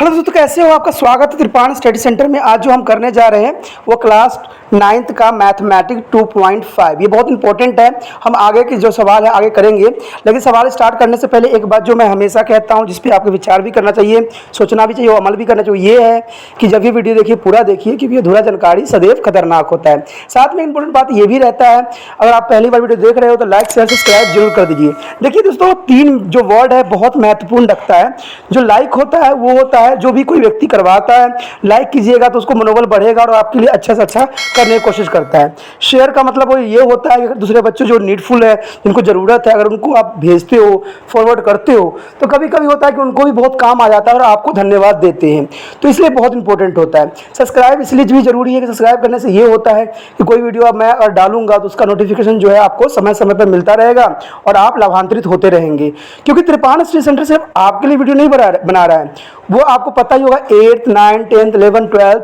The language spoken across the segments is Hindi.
हेलो दोस्तों, कैसे हो? आपका स्वागत है त्रिपाण स्टडी सेंटर में। आज जो हम करने जा रहे हैं वो क्लास 9th का मैथमेटिक्स 2.5। ये बहुत इंपॉर्टेंट है। हम आगे के जो सवाल है आगे करेंगे, लेकिन सवाल स्टार्ट करने से पहले एक बात जो मैं हमेशा कहता हूँ, जिस पे आपके विचार भी करना चाहिए, सोचना भी चाहिए और अमल भी करना चाहिए, ये है कि जब ये वीडियो देखिए पूरा देखिए, क्योंकि अधूरा जानकारी सदैव खतरनाक होता है। साथ में इंपॉर्टेंट बात ये भी रहता है, अगर आप पहली बार वीडियो देख रहे हो तो लाइक शेयर सब्सक्राइब जरूर कर दीजिए। देखिए दोस्तों, 3 जो वर्ड है बहुत महत्वपूर्ण रखता है। जो लाइक होता है वो होता है जो भी कोई व्यक्ति करवाता है, लाइक कीजिएगा तो उसको मनोबल बढ़ेगा और आपके लिए अच्छा से अच्छा करने की कोशिश करता है। शेयर का मतलब वो ये होता है कि अगर दूसरे बच्चे जो नीडफुल है, जिनको ज़रूरत है, अगर उनको आप भेजते हो, फॉरवर्ड करते हो, तो कभी कभी होता है कि उनको भी बहुत काम आ जाता है और आपको धन्यवाद देते हैं, तो इसलिए बहुत इंपॉर्टेंट होता है। सब्सक्राइब इसलिए भी जरूरी है कि सब्सक्राइब करने से ये होता है कि कोई वीडियो अब मैं अगर डालूंगा तो उसका नोटिफिकेशन जो है आपको समय समय पर मिलता रहेगा और आप लाभान्वित होते रहेंगे। क्योंकि त्रिपाण स्टडी सेंटर सिर्फ आपके लिए वीडियो नहीं बना रहा है, वो आपको पता ही होगा 8th 9th 10th 11th 12th,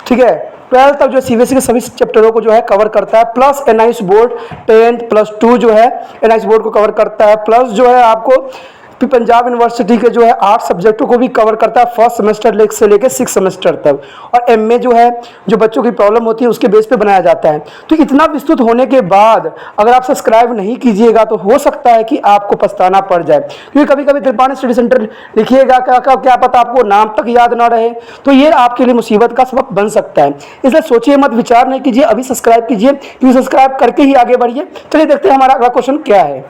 ठीक है, 12th तक जो सीबीएसई के सभी चैप्टरों को जो है कवर करता है, प्लस एनआईएस बोर्ड 10th +2 जो है एनआईएस बोर्ड को कवर करता है, प्लस जो है आपको पंजाब यूनिवर्सिटी के जो है 8 सब्जेक्टों को भी कवर करता है, फर्स्ट सेमेस्टर से लेकर 6 सेमेस्टर तक। और एमए जो है, जो बच्चों की प्रॉब्लम होती है उसके बेस पे बनाया जाता है। तो इतना विस्तृत होने के बाद अगर आप सब्सक्राइब नहीं कीजिएगा तो हो सकता है कि आपको पछताना पड़ जाए, क्योंकि कभी कभी त्रिपाण स्टडी सेंटर लिखिएगा, क्या पता आपको नाम तक याद ना रहे, तो ये आपके लिए मुसीबत का सबब बन सकता है। इसलिए सोचिए मत, विचार नहीं कीजिए, अभी सब्सक्राइब कीजिए, क्योंकि सब्सक्राइब करके ही आगे बढ़िए। चलिए देखते हैं हमारा अगला क्वेश्चन क्या है।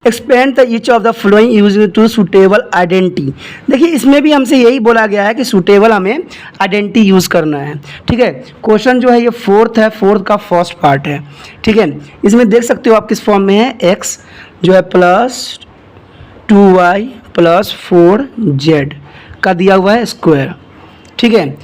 Expand the each of the following using two suitable identity. देखिए इसमें भी हमसे यही बोला गया है कि सूटेबल हमें आइडेंटिटी यूज़ करना है, ठीक है। क्वेश्चन जो है ये 4th है, 4th का फर्स्ट पार्ट है, ठीक है। इसमें देख सकते हो आप किस फॉर्म में है, x जो है +2y + 4z का दिया हुआ है स्क्वायर, ठीक है।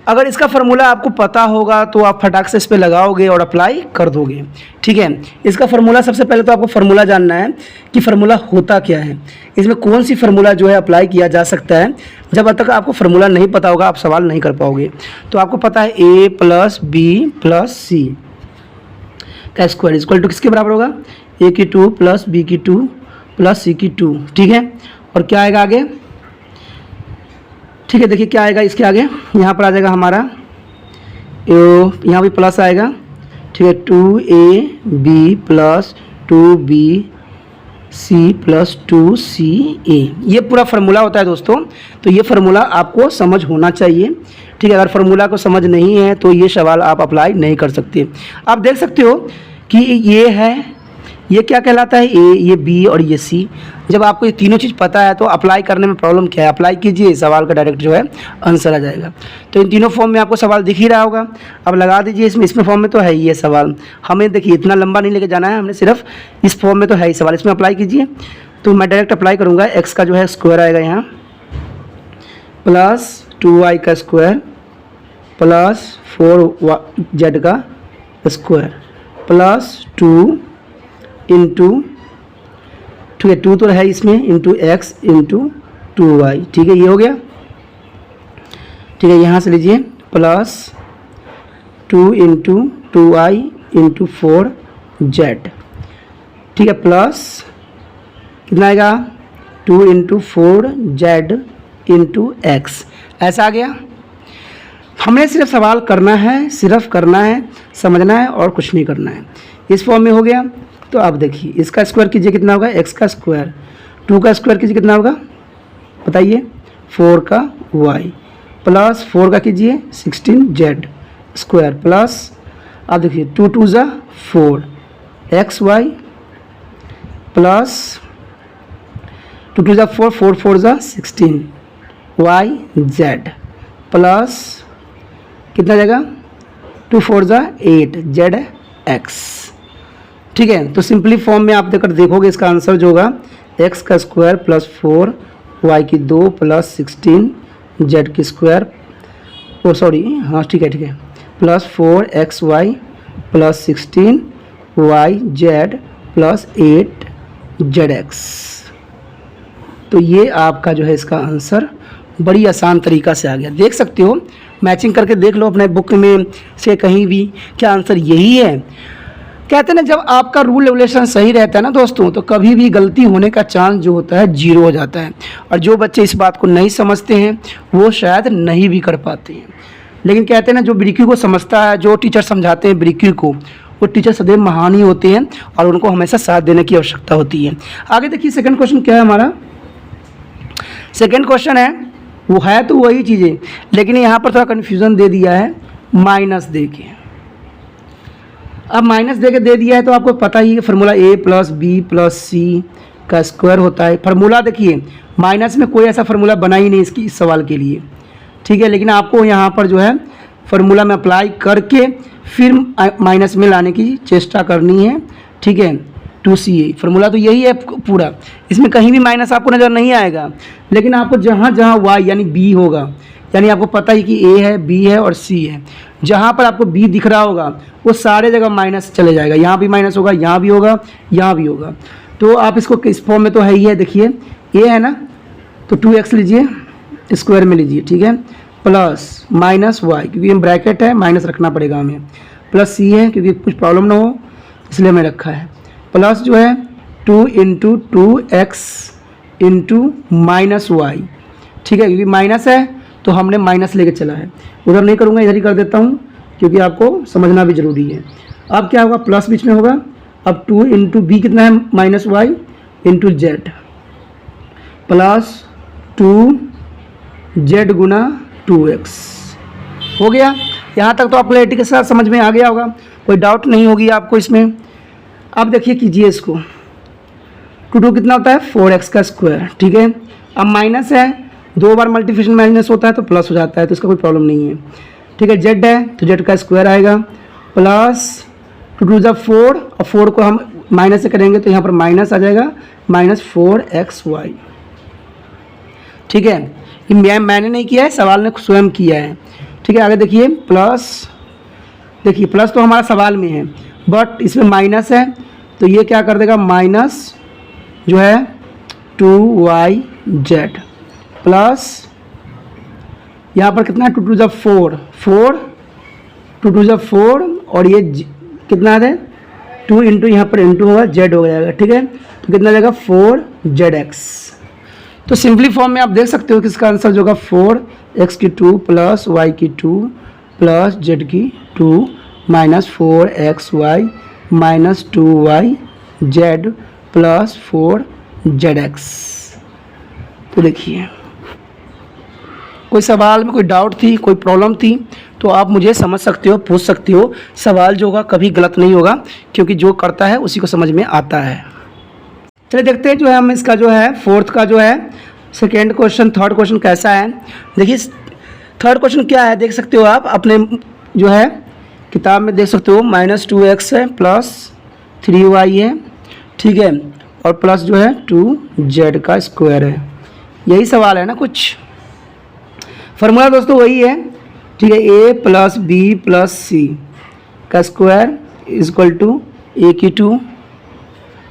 अगर इसका फार्मूला आपको पता होगा तो आप फटाक से इस पर लगाओगे और अप्लाई कर दोगे, ठीक है। इसका फार्मूला सबसे पहले तो आपको फार्मूला जानना है कि फार्मूला होता क्या है, इसमें कौन सी फार्मूला जो है अप्लाई किया जा सकता है। जब तक आपको फार्मूला नहीं पता होगा आप सवाल नहीं कर पाओगे। तो आपको पता है a + b + c का स्क्वायर इक्वल टू किसके बराबर होगा, a की 2 + b की 2 + c की 2, ठीक है। और क्या आएगा आगे, ठीक है। देखिए क्या आएगा इसके आगे, यहाँ पर आ जाएगा हमारा, यहाँ भी प्लस आएगा, ठीक है, 2ab + 2bc + 2ca। ये पूरा फार्मूला होता है दोस्तों। तो ये फार्मूला आपको समझ होना चाहिए, ठीक है। अगर फार्मूला को समझ नहीं है तो ये सवाल आप अप्लाई नहीं कर सकते। आप देख सकते हो कि ये है, ये क्या कहलाता है, ए, ये बी और ये सी। जब आपको ये तीनों चीज़ पता है तो अप्लाई करने में प्रॉब्लम क्या है, अप्लाई कीजिए, सवाल का डायरेक्ट जो है आंसर आ जाएगा। तो इन तीनों फॉर्म में आपको सवाल दिख ही रहा होगा, अब लगा दीजिए इसमें फॉर्म में तो है ही ये सवाल। हमें देखिए इतना लंबा नहीं लेके जाना है, हमने सिर्फ इस फॉर्म में तो है ही सवाल, इसमें अप्लाई कीजिए। तो मैं डायरेक्ट अप्लाई करूँगा, एक्स का जो है स्क्वायर आएगा यहाँ, +2y का स्क्वायर +4z का स्क्वायर +2 इंटू, ठीक है, 2 तो है इसमें, इंटू x इंटू 2y, ठीक है, ये हो गया, ठीक है। यहाँ से लीजिए +2 इंटू 2y इंटू 4z, ठीक है, प्लस कितना आएगा 2 इंटू 4z इंटू x, ऐसा आ गया। हमने सिर्फ सवाल करना है, सिर्फ करना है, समझना है और कुछ नहीं करना है। इस फॉर्म में हो गया। तो अब देखिए इसका स्क्वायर कीजिए, कितना होगा, x का स्क्वायर, 2 का स्क्वायर कीजिए कितना होगा बताइए, 4 का y + 4 का कीजिए 16z स्क्वायर प्लस, अब देखिए 2 2 ज़ा 4 xy प्लस 2 2 ज़ा 4 4 4 ज़ा 16 yz प्लस कितना जाएगा 2 4 ज़ा 8 zx, ठीक है। तो सिंपली फॉर्म में आप देखोगे इसका आंसर जो होगा x का स्क्वायर + 4 y की 2 + 16 z की स्क्वायर, ओ सॉरी हाँ ठीक है + 4 xy + 16 yz + 8 zx। तो ये आपका जो है इसका आंसर बड़ी आसान तरीका से आ गया, देख सकते हो, मैचिंग करके देख लो अपने बुक में से कहीं भी, क्या आंसर यही है। कहते हैं ना, जब आपका रूल रेगुलेशन सही रहता है ना दोस्तों, तो कभी भी गलती होने का चांस जो होता है 0 हो जाता है। और जो बच्चे इस बात को नहीं समझते हैं वो शायद नहीं भी कर पाते हैं। लेकिन कहते हैं ना, जो बारीकी को समझता है, जो टीचर समझाते हैं बारीकी को, वो टीचर सदैव महान ही होते हैं और उनको हमेशा साथ देने की आवश्यकता होती है। आगे देखिए सेकंड क्वेश्चन क्या है हमारा। सेकंड क्वेश्चन है, वो है तो वही चीज़ें, लेकिन यहाँ पर थोड़ा कन्फ्यूज़न दे दिया है, माइनस दे के। अब माइनस दे के दे दिया है तो आपको पता ही है formula a plus B plus C का स्क्वायर होता है। फार्मूला देखिए, माइनस में कोई ऐसा फार्मूला बना ही नहीं इस सवाल के लिए, ठीक है। लेकिन आपको यहाँ पर जो है फार्मूला में अप्लाई करके फिर माइनस में लाने की चेष्टा करनी है, ठीक है। 2CA फार्मूला तो यही है पूरा, इसमें कहीं भी माइनस आपको नज़र नहीं आएगा। लेकिन आपको जहाँ जहाँ y यानी b होगा, यानी आपको पता ही कि a है, b है और c है, जहाँ पर आपको b दिख रहा होगा वो सारे जगह माइनस चले जाएगा। यहाँ भी माइनस होगा, यहाँ भी होगा, यहाँ भी होगा। तो आप इसको किस फॉर्म में तो है ही है, देखिए a है ना, तो 2x लीजिए, स्क्वायर में लीजिए, ठीक है, प्लस माइनस y, क्योंकि ये ब्रैकेट है माइनस रखना पड़ेगा हमें, प्लस c है क्योंकि कुछ प्रॉब्लम ना हो इसलिए हमें रखा है, प्लस जो है 2 into 2x into minus y, ठीक है। क्योंकि माइनस है तो हमने माइनस लेके चला है, उधर नहीं करूँगा, इधर ही कर देता हूँ क्योंकि आपको समझना भी ज़रूरी है। अब क्या होगा, प्लस बीच में होगा। अब 2 इंटू बी कितना है, minus y into Z, plus 2z गुना 2x हो गया। यहाँ तक तो आप क्लैरिटी के साथ समझ में आ गया होगा, कोई डाउट नहीं होगी आपको इसमें। अब देखिए कीजिए इसको, 2 कितना होता है 4x का स्क्वायर, ठीक है। अब माइनस है, 2 बार मल्टीप्लिकेशन माइनस होता है तो प्लस हो जाता है, तो इसका कोई प्रॉब्लम नहीं है, ठीक है। जेड है तो जेड का स्क्वायर आएगा, प्लस 2 × 4 और 4 को हम माइनस से करेंगे तो यहाँ पर माइनस आ जाएगा, माइनस 4xy, ठीक है। ये मैंने नहीं किया है, सवाल ने स्वयं किया है, ठीक है। आगे देखिए प्लस, देखिए प्लस तो हमारा सवाल में है बट इसमें माइनस है तो ये क्या कर देगा, माइनस जो है 2yz प्लस यहाँ पर कितना है 2 × 4 2 × 4 और ये कितना है 2 इंटू यहाँ पर इंटू होगा, जेड हो जाएगा, ठीक है। तो कितना जाएगा 4zx। तो सिंपली फॉर्म में आप देख सकते हो कि इसका आंसर जो होगा 4x की 2 प्लस y की 2 प्लस z की 2 minus 4xy minus 2yz plus 4zx। तो देखिए कोई सवाल में कोई डाउट थी, कोई प्रॉब्लम थी तो आप मुझे समझ सकते हो, पूछ सकते हो। सवाल जो होगा कभी गलत नहीं होगा क्योंकि जो करता है उसी को समझ में आता है। चलिए देखते हैं जो है हम इसका जो है फोर्थ का जो है सेकेंड क्वेश्चन, थर्ड क्वेश्चन कैसा है। देखिए थर्ड क्वेश्चन क्या है, देख सकते हो आप अपने जो है किताब में देख सकते हो, -2x है प्लस 3y है, ठीक है, और प्लस जो है 2z का स्क्वायर है। यही सवाल है ना कुछ। फार्मूला दोस्तों वही है, ठीक है, a plus B plus C का स्क्वायर इक्वल टू a की 2,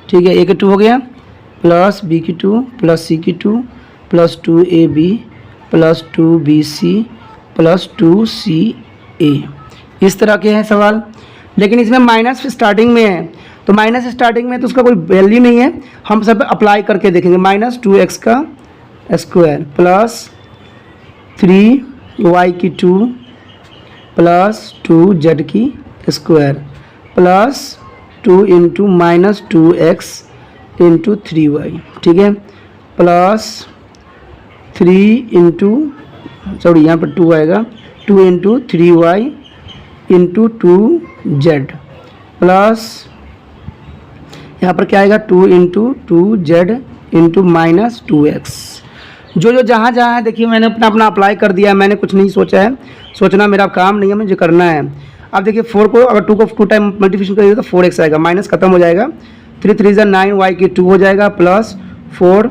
ठीक है, a की 2 हो गया, प्लस b की 2 प्लस c की 2 plus 2ab plus 2bc plus 2ca। इस तरह के हैं सवाल, लेकिन इसमें माइनस स्टार्टिंग में है तो माइनस स्टार्टिंग में तो उसका कोई वैल्यू नहीं है, हम सब अप्लाई करके देखेंगे। -2x का स्क्वायर प्लस 3y की 2 प्लस 2z की square plus 2 into minus 2x into 3y, ठीक है, प्लस 3 इंटू सॉरी यहाँ पर 2 आएगा, 2 into 3y into 2z plus यहाँ पर क्या आएगा 2 into 2z into minus 2x। जो जो जहाँ जहाँ है देखिए मैंने अपना अप्लाई कर दिया है, मैंने कुछ नहीं सोचा है, सोचना मेरा काम नहीं है, मुझे करना है। अब देखिए 4 को अगर 2 को 2 टाइम मल्टीप्लिकेशन करिए तो 4x आएगा, माइनस खत्म हो जाएगा, 3 3 = 9 y की 2 हो जाएगा प्लस 4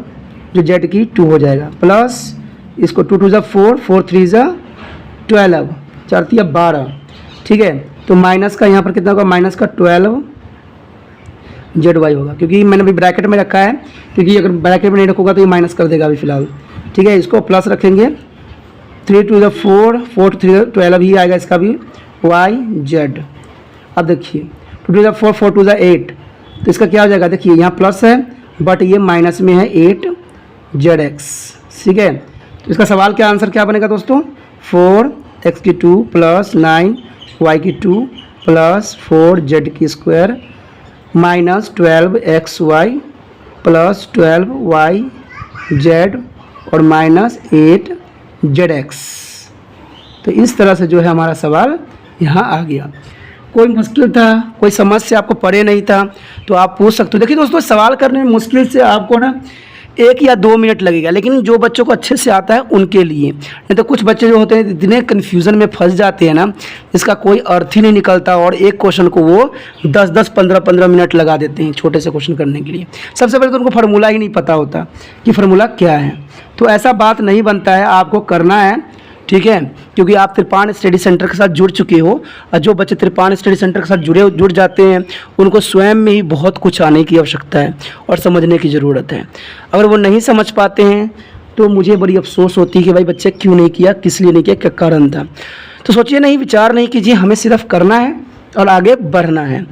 जो z की 2 हो जाएगा, प्लस इसको 2 2 = 4 4 3 = 12 4 3 12, ठीक है। तो माइनस का यहाँ पर कितना होगा, माइनस का 12 ZY होगा, क्योंकि मैंने अभी ब्रैकेट में रखा है, क्योंकि अगर ब्रैकेट में नहीं रखूँगा तो ये माइनस कर देगा अभी फ़िलहाल, ठीक है। इसको प्लस रखेंगे, 3 2 = 4 4 3 12 ही आएगा इसका भी YZ। अब देखिए टू ज़ा 4, 4 टू ज़ा 8, तो इसका क्या हो जाएगा, देखिए यहाँ प्लस है बट ये माइनस में है 8ZX, ठीक है। तो इसका सवाल क्या आंसर क्या बनेगा दोस्तों, 4x की 2 प्लस 9y की 2 प्लस 4z की square minus 12xy plus 12yz और माइनस 8zx। तो इस तरह से जो है हमारा सवाल यहाँ आ गया। कोई मुश्किल था, कोई समस्या आपको पड़े नहीं था तो आप पूछ सकते हो। देखिए दोस्तों, सवाल करने में मुश्किल से आपको ना 1 या 2 मिनट लगेगा, लेकिन जो बच्चों को अच्छे से आता है उनके लिए। नहीं तो कुछ बच्चे जो होते हैं इतने कन्फ्यूज़न में फंस जाते हैं ना, इसका कोई अर्थ ही नहीं निकलता और एक क्वेश्चन को वो 10-10, 15-15 मिनट लगा देते हैं छोटे से क्वेश्चन करने के लिए। सबसे पहले तो उनको फार्मूला ही नहीं पता होता कि फार्मूला क्या है। तो ऐसा बात नहीं बनता है, आपको करना है, ठीक है, क्योंकि आप त्रिपाण स्टडी सेंटर के साथ जुड़ चुके हो। और जो बच्चे त्रिपाण स्टडी सेंटर के साथ जुड़ जाते हैं उनको स्वयं में ही बहुत कुछ आने की आवश्यकता है और समझने की ज़रूरत है। अगर वो नहीं समझ पाते हैं तो मुझे बड़ी अफसोस होती है कि भाई बच्चे क्यों नहीं किया, किस लिए नहीं किया, क्या कारण था। तो सोचिए नहीं, विचार नहीं कीजिए, हमें सिर्फ करना है और आगे बढ़ना है।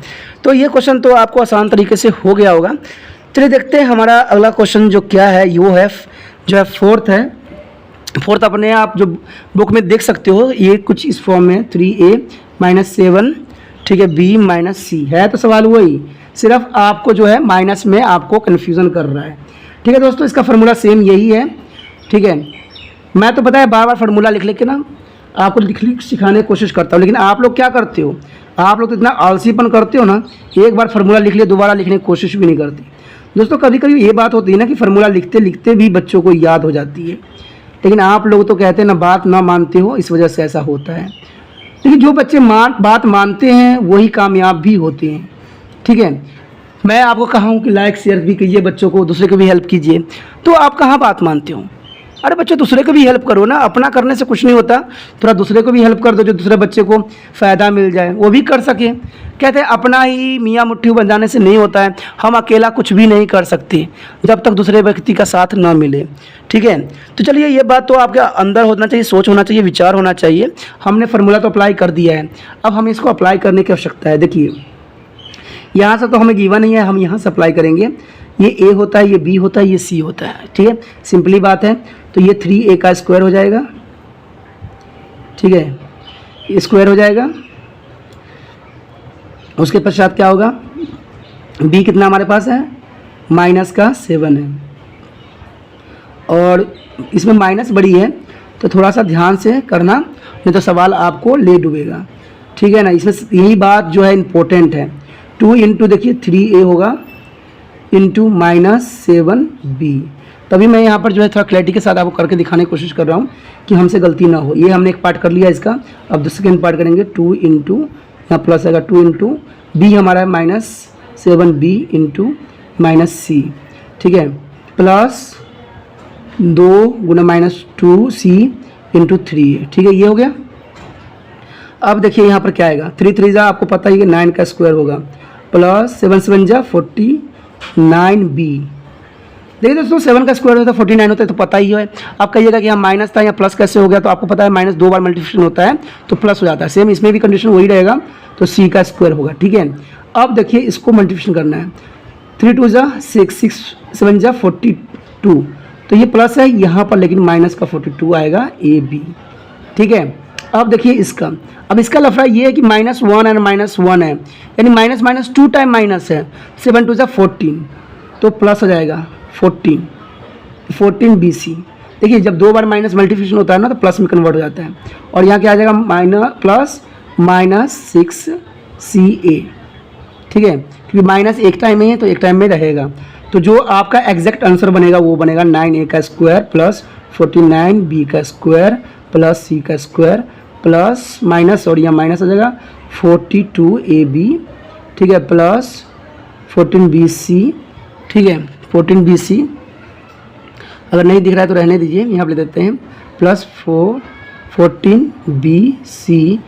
तो ये क्वेश्चन तो आपको आसान तरीके से हो गया होगा। चलिए देखते हैं हमारा अगला क्वेश्चन जो क्या है, वो है जो है फोर्थ है। फोर्थ अपने आप जो बुक में देख सकते हो, ये कुछ इस फॉर्म में 3a - 7, ठीक है, b - c है। तो सवाल वही, सिर्फ आपको जो है माइनस में आपको कन्फ्यूज़न कर रहा है, ठीक है दोस्तों। इसका फार्मूला सेम यही है, ठीक है। मैं तो पता है बार बार फार्मूला लिख के ना आपको लिख सिखाने की कोशिश करता हूँ, लेकिन आप लोग क्या करते हो, आप लोग तो इतना आलसीपन करते हो ना, एक बार फार्मूला लिख लिया दोबारा लिखने की कोशिश भी नहीं करते दोस्तों। कभी कभी ये बात होती है ना कि फार्मूला लिखते लिखते भी बच्चों को याद हो जाती है, लेकिन आप लोग तो कहते हैं ना बात ना मानते हो, इस वजह से ऐसा होता है। लेकिन जो बच्चे बात मानते हैं वही कामयाब भी होते हैं, ठीक है। मैं आपको कहा हूँ कि लाइक शेयर भी कीजिए बच्चों को, दूसरे को भी हेल्प कीजिए, तो आप कहाँ बात मानते हो। अरे बच्चों दूसरे को भी हेल्प करो ना, अपना करने से कुछ नहीं होता, थोड़ा दूसरे को भी हेल्प कर दो, जो दूसरे बच्चे को फ़ायदा मिल जाए वो भी कर सके। कहते हैं अपना ही मियाँ मुट्ठी बजाने से नहीं होता है, हम अकेला कुछ भी नहीं कर सकते जब तक दूसरे व्यक्ति का साथ ना मिले, ठीक है। तो चलिए ये बात तो आपके अंदर होना चाहिए, सोच होना चाहिए, विचार होना चाहिए। हमने फार्मूला तो अप्लाई कर दिया है, अब हमें इसको अप्लाई करने की आवश्यकता है। देखिए यहाँ से तो हमें गिवन नहीं है, हम यहाँ से अप्लाई करेंगे। ये a होता है, ये b होता है, ये c होता है, ठीक है, सिंपली बात है। तो ये 3a का स्क्वायर हो जाएगा, ठीक है, ये स्क्वायर हो जाएगा। उसके पश्चात क्या होगा, b कितना हमारे पास है, -7 है, और इसमें माइनस बड़ी है तो थोड़ा सा ध्यान से करना, नहीं तो सवाल आपको ले डूबेगा, ठीक है ना। इसमें यही बात जो है इम्पोर्टेंट है। 2 इंटू देखिए 3a होगा इंटू -7b। तभी मैं यहाँ पर जो है थोड़ा क्लैरिटी के साथ आपको करके दिखाने की कोशिश कर रहा हूँ कि हमसे गलती ना हो। ये हमने एक पार्ट कर लिया इसका, अब सेकेंड पार्ट करेंगे। 2 इंटू यहाँ प्लस आएगा 2 इंटू b हमारा है -7b इंटू -c, ठीक है, प्लस 2 गुना -2c इंटू 3a, ठीक है, ये हो गया। अब देखिए यहाँ पर क्या आएगा, 3 3 आपको पता ही है 9 का स्क्वायर होगा, प्लस 7 7 49b। देखिए दोस्तों 7 का स्क्वायर होता है 49 होता है, तो पता ही है। आप कहिएगा कि यहाँ माइनस था या प्लस कैसे हो गया, तो आपको पता है माइनस 2 बार मल्टीप्लिकेशन होता है तो प्लस हो जाता है। सेम इसमें भी कंडीशन वही रहेगा, तो c का स्क्वायर होगा, ठीक है। अब देखिए इसको मल्टीप्लिकेशन करना है, 3 2 6 6 7 42, तो ये प्लस है यहाँ पर, लेकिन माइनस का 42 आएगा ab, ठीक है। अब देखिए इसका, अब इसका लफड़ा ये है कि -1 एंड -1 है, यानी माइनस माइनस 2 टाइम माइनस है, 7 2 14, तो प्लस हो जाएगा 14 BC। देखिए जब 2 बार माइनस मल्टीप्लिकेशन होता है ना तो प्लस में कन्वर्ट हो जाता है, और यहाँ क्या आ जाएगा प्लस -6CA, ठीक है, क्योंकि माइनस एक टाइम में है तो एक टाइम में रहेगा। तो जो आपका एग्जैक्ट आंसर बनेगा वो बनेगा 9A का स्क्वायर प्लस 49B का स्क्वायर प्लस C का स्क्वायर प्लस माइनस, और यहाँ माइनस आ जाएगा 42AB, ठीक है, प्लस 14BC, ठीक है, 14BC। अगर नहीं दिख रहा है तो रहने दीजिए, यहाँ पर ले देते हैं, प्लस 14BC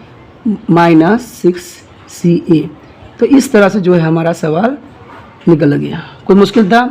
माइनस 6CA। तो इस तरह से जो है हमारा सवाल निकल गया। कोई मुश्किल था,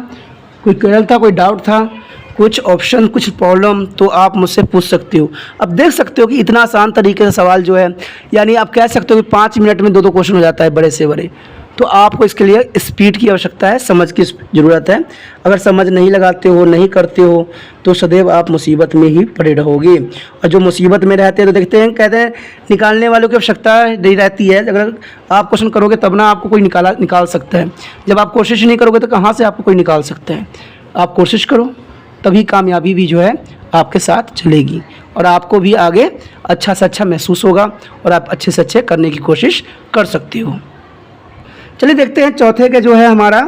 कोई क्वेश्चन था, कोई डाउट था, कुछ ऑप्शन, कुछ प्रॉब्लम, तो आप मुझसे पूछ सकते हो। अब देख सकते हो कि इतना आसान तरीके से सवाल जो है, यानी आप कह सकते हो कि 5 मिनट में 2 क्वेश्चन हो जाता है, बड़े से बड़े तो आपको इसके लिए स्पीड की आवश्यकता है, समझ की ज़रूरत है। अगर समझ नहीं लगाते हो, नहीं करते हो, तो सदैव आप मुसीबत में ही पड़े रहोगे। और जो मुसीबत में रहते हैं तो देखते हैं, कहते हैं निकालने वालों की आवश्यकता नहीं रहती है। अगर आप क्वेश्चन करोगे तब ना आपको कोई निकाल सकता है। जब आप कोशिश नहीं करोगे तो कहाँ से आपको कोई निकाल सकता है। आप कोशिश करो, तभी कामयाबी भी जो है आपके साथ चलेगी और आपको भी आगे अच्छा से अच्छा महसूस होगा और आप अच्छे से अच्छे करने की कोशिश कर सकते हो। चलिए देखते हैं चौथे के जो है हमारा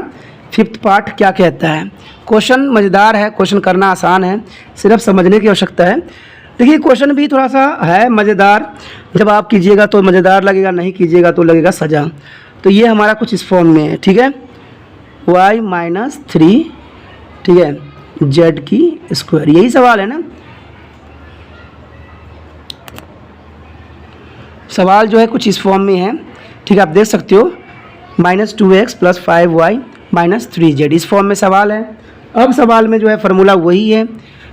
5th पार्ट क्या कहता है। क्वेश्चन मज़ेदार है, क्वेश्चन करना आसान है, सिर्फ समझने की आवश्यकता है। देखिए क्वेश्चन भी थोड़ा सा है मज़ेदार, जब आप कीजिएगा तो मज़ेदार लगेगा, नहीं कीजिएगा तो लगेगा सज़ा। तो ये हमारा कुछ इस फॉर्म में है, ठीक है, y-3, ठीक है, z की स्क्वायर, यही सवाल है ना। सवाल जो है कुछ इस फॉर्म में है, ठीक है, आप देख सकते हो -2x + 5y - 3z, इस फॉर्म में सवाल है। अब सवाल में जो है फार्मूला वही है,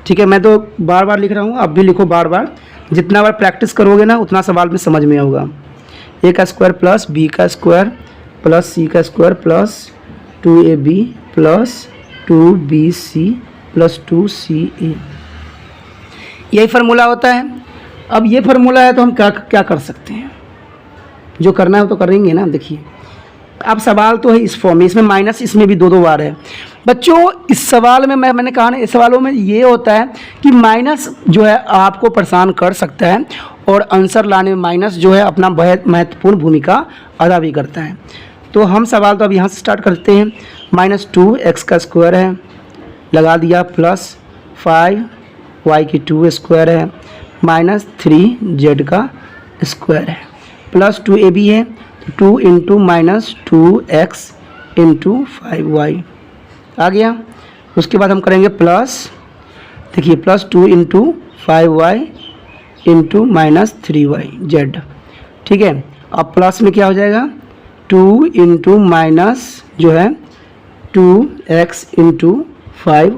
ठीक है, मैं तो बार बार लिख रहा हूँ, आप भी लिखो बार बार, जितना बार प्रैक्टिस करोगे ना उतना सवाल में समझ में आएगा। a का स्क्वायर + b का स्क्वायर + c का स्क्वायर + 2ab + 2bc + 2ca, यही फार्मूला होता है। अब ये फार्मूला है तो हम क्या कर सकते हैं, जो करना है तो करेंगे ना। देखिए अब सवाल तो है इस फॉर्म में, इसमें माइनस इसमें भी दो बार है बच्चों। इस सवाल में मैंने कहा ना, इस सवालों में ये होता है कि माइनस जो है आपको परेशान कर सकता है और आंसर लाने में माइनस जो है अपना बहुत महत्वपूर्ण भूमिका अदा भी करता है। तो हम सवाल तो अब यहाँ से स्टार्ट करते हैं। -2x का स्क्वायर है, लगा दिया, +5y की 2 स्क्वायर है, -3z का स्क्वायर है, +2ab है, 2 × -2x × 5y आ गया। उसके बाद हम करेंगे प्लस, देखिए +2 × 5y × -3yz, ठीक है। अब प्लस में क्या हो जाएगा, 2 × जो है 2x × 5,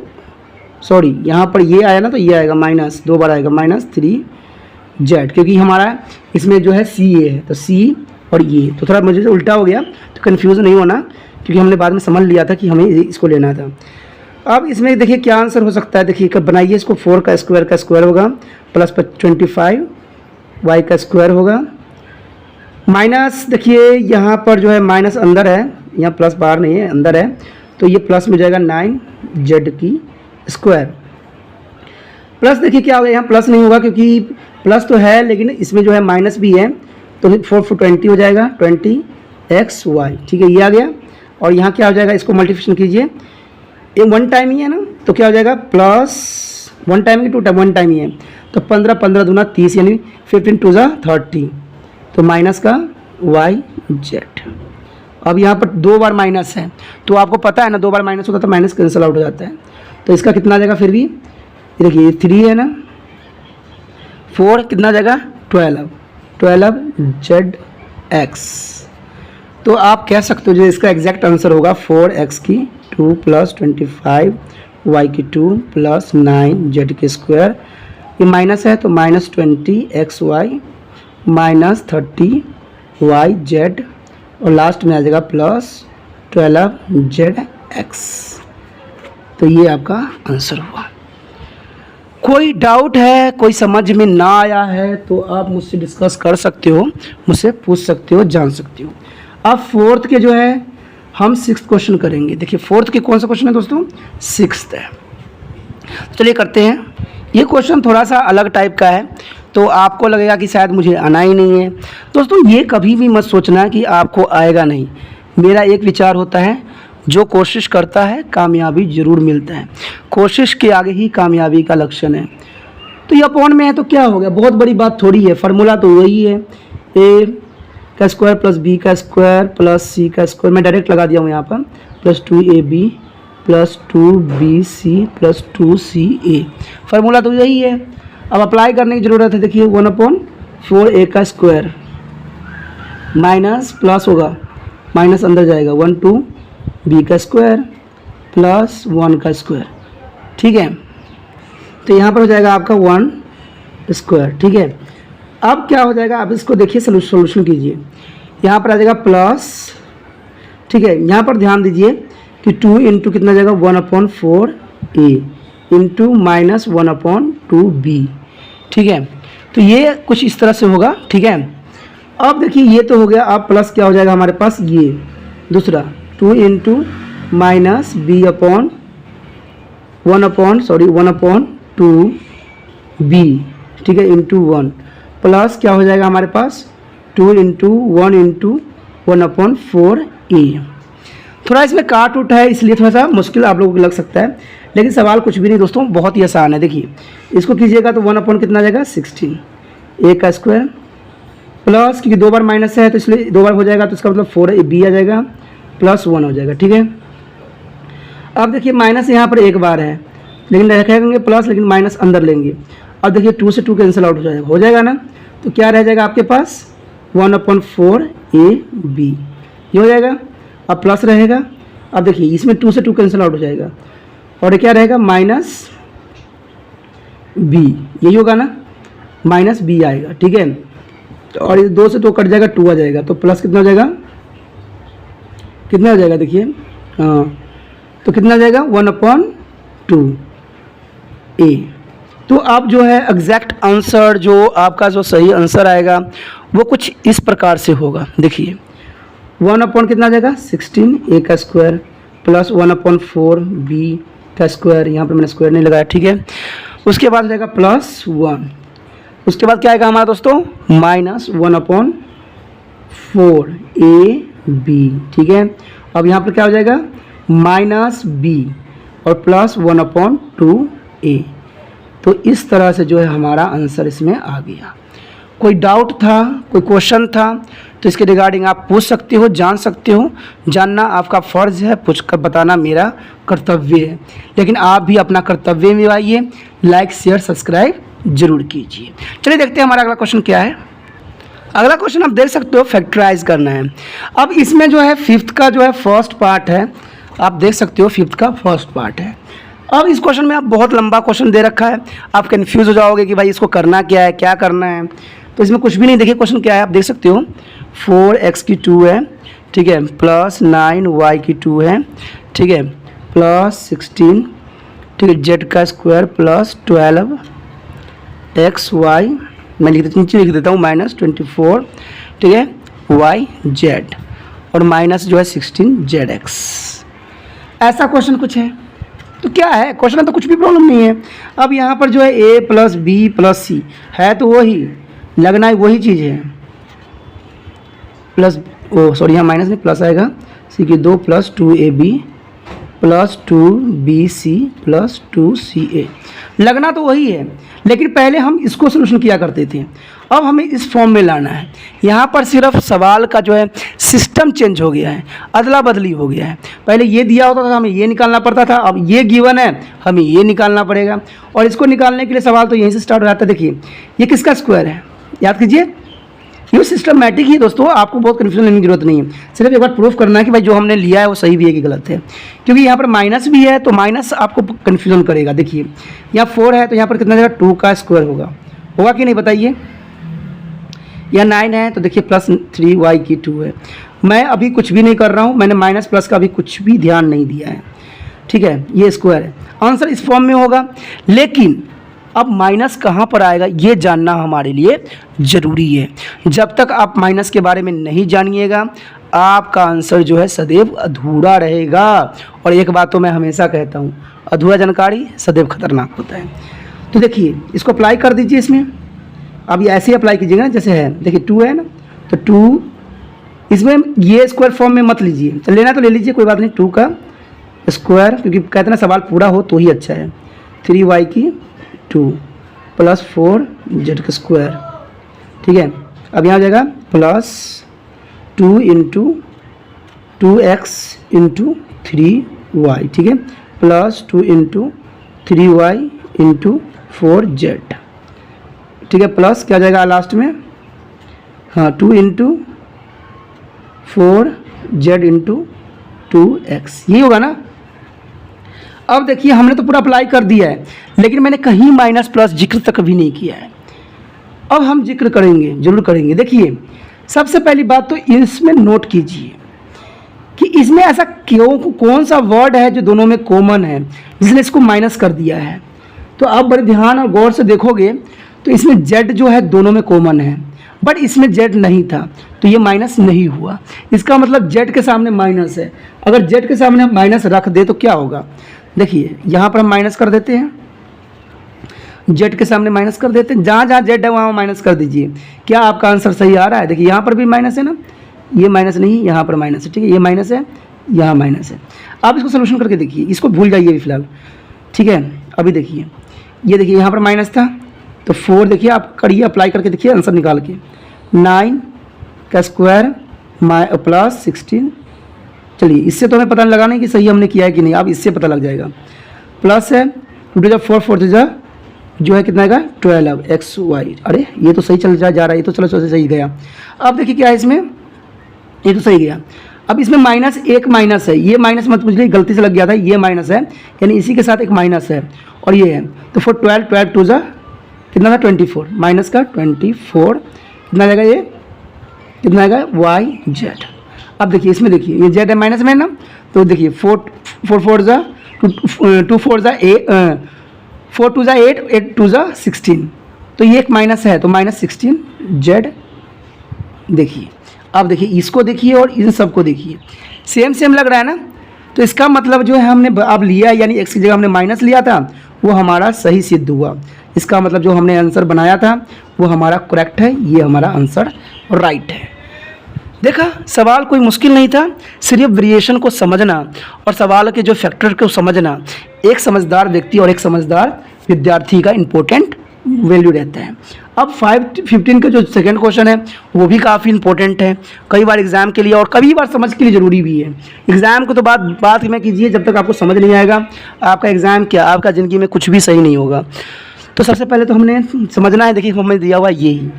सॉरी यहाँ पर ये आया ना तो ये आएगा माइनस, दो बार आएगा -3z, क्योंकि हमारा इसमें जो है सी ए है तो सी और ये, तो थोड़ा मुझे से उल्टा हो गया, तो कन्फ्यूज़ नहीं होना, क्योंकि हमने बाद में समझ लिया था कि हमें इसको लेना था। अब इसमें देखिए क्या आंसर हो सकता है, देखिए कब बनाइए इसको, 4 का स्क्वायर होगा, +25 y का स्क्वायर होगा, माइनस, देखिए यहाँ पर जो है माइनस अंदर है, यहाँ प्लस बाहर नहीं है, अंदर है, तो ये प्लस में जाएगा 9z की स्क्वायर, प्लस देखिए क्या होगा, यहाँ प्लस नहीं होगा क्योंकि प्लस तो है लेकिन इसमें जो है माइनस भी है, तो 4 × 20 हो जाएगा, 20xy, ठीक है, ये आ गया। और यहाँ क्या हो जाएगा, इसको मल्टीप्लिकेशन कीजिए, ये 1 टाइम ही है ना, तो क्या हो जाएगा +1 टाइम की 2 टाइम 1 टाइम ही है, तो 15 दूना 30, यानी 15 × 2 = 30, तो माइनस का yz। अब यहाँ पर 2 बार माइनस है, तो आपको पता है ना 2 बार माइनस होता है तो माइनस कैंसिल आउट हो जाता है, तो इसका कितना आ जाएगा फिर भी, देखिए 3 है ना, 4 कितना जाएगा 12zx, तो आप कह सकते हो जो इसका एग्जैक्ट आंसर होगा 4x की 2 + 25y की 2 + 9z की स्क्वायर, ये माइनस है तो -20xy -30yz, और लास्ट में आ जाएगा +12zx, तो ये आपका आंसर हुआ। कोई डाउट है, कोई समझ में ना आया है तो आप मुझसे डिस्कस कर सकते हो, मुझसे पूछ सकते हो, जान सकते हो। अब 4th के जो है हम 6th क्वेश्चन करेंगे। देखिए 4th के कौन सा क्वेश्चन है दोस्तों, 6th है। चलिए करते हैं। ये क्वेश्चन थोड़ा सा अलग टाइप का है, तो आपको लगेगा कि शायद मुझे आना ही नहीं है। दोस्तों ये कभी भी मत सोचना कि आपको आएगा नहीं। मेरा एक विचार होता है, जो कोशिश करता है कामयाबी ज़रूर मिलता है, कोशिश के आगे ही कामयाबी का लक्षण है। तो ये अपॉन में है तो क्या हो गया, बहुत बड़ी बात थोड़ी है, फार्मूला तो वही है, a का स्क्वायर + b का स्क्वायर + c का स्क्वायर, मैं डायरेक्ट लगा दिया हूँ यहाँ पर, +2ab + 2bc + 2ca, फार्मूला तो यही है। अब अप्लाई करने की ज़रूरत है। देखिए 1/4a का स्क्वायर माइनस प्लस होगा, माइनस अंदर जाएगा, 1/2b का स्क्वायर + 1 का स्क्वायर, ठीक है। तो यहाँ पर हो जाएगा आपका 1 स्क्वायर, ठीक है। अब क्या हो जाएगा, अब इसको देखिए सोल्यूशन कीजिए, यहाँ पर आ जाएगा ठीक है, यहाँ पर ध्यान दीजिए कि 2 इंटू कितना जाएगा 1/4a इंटू माइनस 1/2b। ठीक है, तो ये कुछ इस तरह से होगा। ठीक है, अब देखिए ये तो हो गया। अब प्लस क्या हो जाएगा हमारे पास, ये दूसरा 2 into minus b upon 1/2b। ठीक है, इंटू 1 प्लस क्या हो जाएगा हमारे पास 2 इंटू 1 इंटू 1/4a। थोड़ा इसमें काट उठ है इसलिए थोड़ा सा मुश्किल आप लोगों को लग सकता है, लेकिन सवाल कुछ भी नहीं दोस्तों, बहुत ही आसान है। देखिए इसको कीजिएगा तो 1 अपॉन कितना जाएगा 16 a का स्क्वायर प्लस, क्योंकि 2 बार माइनस है तो इसलिए 2 बार हो जाएगा, तो इसका मतलब 4b आ जाएगा प्लस 1 हो जाएगा। ठीक है, अब देखिए माइनस यहाँ पर एक बार है, लेकिन रखेंगे प्लस, लेकिन माइनस अंदर लेंगे। अब देखिए 2 से 2 कैंसिल आउट हो जाएगा ना, तो क्या रह जाएगा आपके पास 1/4ab ये हो जाएगा। अब प्लस रहेगा, अब देखिए इसमें 2 से 2 कैंसिल आउट हो जाएगा, और क्या रहेगा माइनस b, यही होगा ना, माइनस b आएगा। ठीक है, और ये 2 से 2 कट जाएगा, 2 आ जाएगा, तो प्लस कितना हो जाएगा, कितना हो जाएगा देखिए, हाँ तो कितना आ जाएगा 1/2a। तो अब जो है एग्जैक्ट आंसर जो आपका जो सही आंसर आएगा वो कुछ इस प्रकार से होगा। देखिए 1 अपॉन कितना आ जाएगा 16 a का स्क्वायर प्लस 1/4b का स्क्वायर, यहाँ पर मैंने स्क्वायर नहीं लगाया। ठीक है, उसके बाद हो जाएगा प्लस 1, उसके बाद क्या आएगा हमारा दोस्तों माइनस 1/4ab। ठीक है, अब यहाँ पर क्या हो जाएगा माइनस b और प्लस 1/2a। तो इस तरह से जो है हमारा आंसर इसमें आ गया। कोई डाउट था, कोई क्वेश्चन था तो इसके रिगार्डिंग आप पूछ सकते हो, जान सकते हो। जानना आपका फ़र्ज़ है, पूछकर बताना मेरा कर्तव्य है, लेकिन आप भी अपना कर्तव्य निभाइए। लाइक शेयर सब्सक्राइब जरूर कीजिए। चलिए देखते हैं हमारा अगला क्वेश्चन क्या है। अगला क्वेश्चन आप देख सकते हो फैक्टराइज करना है। अब इसमें जो है 5th का जो है फर्स्ट पार्ट है, आप देख सकते हो 5th का फर्स्ट पार्ट है। अब इस क्वेश्चन में आप बहुत लंबा क्वेश्चन दे रखा है, आप कन्फ्यूज़ हो जाओगे कि भाई इसको करना क्या है, क्या करना है। तो इसमें कुछ भी नहीं, देखिए क्वेश्चन क्या है आप देख सकते हो 4x की 2 है, ठीक है, प्लस 9y की 2 है, ठीक है, प्लस 16, ठीक है, z का स्क्वायर प्लस 12xy, मैं नीचे लिख देता हूँ माइनस 24, ठीक है, yz और माइनस जो है 16zx। ऐसा क्वेश्चन कुछ है तो क्या है, क्वेश्चन में तो कुछ भी प्रॉब्लम नहीं है। अब यहाँ पर जो है a प्लस बी प्लस सी है तो वही लगना है, वही चीज़ है। प्लस सॉरी यहाँ माइनस नहीं प्लस आएगा, सी की 2 plus 2ab plus 2bc plus 2ca, लगना तो वही है, लेकिन पहले हम इसको सोल्यूशन किया करते थे। अब हमें इस फॉर्म में लाना है। यहाँ पर सिर्फ सवाल का जो है सिस्टम चेंज हो गया है, अदला बदली हो गया है। पहले ये दिया होता था, हमें ये निकालना पड़ता था, अब ये गिवन है, हमें ये निकालना पड़ेगा। और इसको निकालने के लिए सवाल तो यहीं से स्टार्ट हो जाता है। देखिए ये किसका स्क्वायर है, याद कीजिए, ये सिस्टमैटिक ही दोस्तों, आपको बहुत कन्फ्यूजन लेने की जरूरत नहीं है। सिर्फ एक बार प्रूफ करना है कि भाई जो हमने लिया है वो सही भी है कि गलत है, क्योंकि यहाँ पर माइनस भी है तो माइनस आपको कन्फ्यूजन करेगा। देखिए यहाँ 4 है तो यहाँ पर कितना जाएगा 2 का स्क्वायर होगा कि नहीं बताइए। या 9 है तो देखिए प्लस 3y की 2 है। मैं अभी कुछ भी नहीं कर रहा हूँ, मैंने माइनस प्लस का अभी कुछ भी ध्यान नहीं दिया है, ठीक है, ये स्क्वायर है। आंसर इस फॉर्म में होगा, लेकिन अब माइनस कहाँ पर आएगा ये जानना हमारे लिए ज़रूरी है। जब तक आप माइनस के बारे में नहीं जानिएगा आपका आंसर जो है सदैव अधूरा रहेगा। और एक बात तो मैं हमेशा कहता हूँ, अधूरा जानकारी सदैव खतरनाक होता है। तो देखिए इसको अप्लाई कर दीजिए इसमें। अब ये ऐसे ही अप्लाई कीजिएगा ना जैसे है, देखिए 2 है ना, तो 2 इसमें ये स्क्वायर फॉर्म में मत लीजिए, तो लेना तो ले लीजिए कोई बात नहीं, 2 का स्क्वायर, क्योंकि कहते हैं ना सवाल पूरा हो तो ही अच्छा है। 3y की 2 प्लस 4z का स्क्वायर, ठीक है। अब यहाँ हो जाएगा plus 2 into 2x into 3y, ठीक है, plus 2 into 3y into 4z, ठीक है, प्लस क्या जाएगा लास्ट में, हाँ 2 इंटू 4z इंटू 2x, यही होगा ना। अब देखिए हमने तो पूरा अप्लाई कर दिया है, लेकिन मैंने कहीं माइनस प्लस जिक्र तक भी नहीं किया है। अब हम जिक्र करेंगे, जरूर करेंगे। देखिए सबसे पहली बात तो इसमें नोट कीजिए कि इसमें ऐसा क्यों, कौन सा वर्ड है जो दोनों में कॉमन है जिसने इसको माइनस कर दिया है। तो आप बड़े ध्यान और गौर से देखोगे तो इसमें जेड जो है दोनों में कॉमन है, बट इसमें जेड नहीं था तो ये माइनस नहीं हुआ। इसका मतलब जेड के सामने माइनस है। अगर जेड के सामने हम माइनस रख दे तो क्या होगा, देखिए यहाँ पर हम माइनस कर देते हैं, जेड के सामने माइनस कर देते हैं, जहाँ जहाँ जेड है वहाँ माइनस कर दीजिए। क्या आपका आंसर सही आ रहा है? देखिए यहाँ पर भी माइनस है ना, ये माइनस नहीं, यहाँ पर माइनस है, ठीक है, ये माइनस है, यहाँ माइनस है। आप इसको सोल्यूशन करके देखिए, इसको भूल जाइए अभी फिलहाल, ठीक है। अभी देखिए, ये देखिए यहाँ पर माइनस था तो 4 देखिए आप करिए, अप्लाई करके देखिए आंसर निकाल के, 9 का स्क्वायर प्लस 16। चलिए इससे तो हमें पता नहीं लगाना है कि सही हमने किया है कि नहीं, अब इससे पता लग जाएगा। प्लस है 2 4 4 जो है कितना आएगा 12 XY। अरे ये तो सही चल जा रहा है, ये तो चलो सही गया। अब देखिए क्या है इसमें, ये तो सही गया। अब इसमें माइनस एक माइनस है, ये माइनस मत मुझे गलती से लग गया था, ये माइनस है यानी इसी के साथ एक माइनस है और ये है। तो 4 12 2 कितना था 24, माइनस का 24 कितना आएगा, ये कितना आएगा YZ। अब देखिए इसमें देखिए ये Z है माइनस में ना, तो देखिए 4 4 2 4 4 2 8 8 2 16, तो ये एक माइनस है तो माइनस 16 Z। देखिए अब देखिए इसको देखिए और इन सब को देखिए, सेम सेम लग रहा है ना, तो इसका मतलब जो है हमने अब लिया यानी x की जगह हमने माइनस लिया था वो हमारा सही सिद्ध हुआ। इसका मतलब जो हमने आंसर बनाया था वो हमारा करेक्ट है, ये हमारा आंसर राइट है। देखा, सवाल कोई मुश्किल नहीं था, सिर्फ वेरिएशन को समझना और सवाल के जो फैक्टर को समझना एक समझदार व्यक्ति और एक समझदार विद्यार्थी का इम्पोर्टेंट वैल्यू रहता है। अब 5-15 का जो सेकंड क्वेश्चन है वो भी काफ़ी इंपॉर्टेंट है, कई बार एग्ज़ाम के लिए और कई बार समझ के लिए ज़रूरी भी है। एग्ज़ाम को तो बात में कीजिए, जब तक आपको समझ नहीं आएगा आपका एग्ज़ाम क्या, आपका ज़िंदगी में कुछ भी सही नहीं होगा। तो सबसे पहले तो हमने समझना है, देखिए हमें दिया हुआ यही,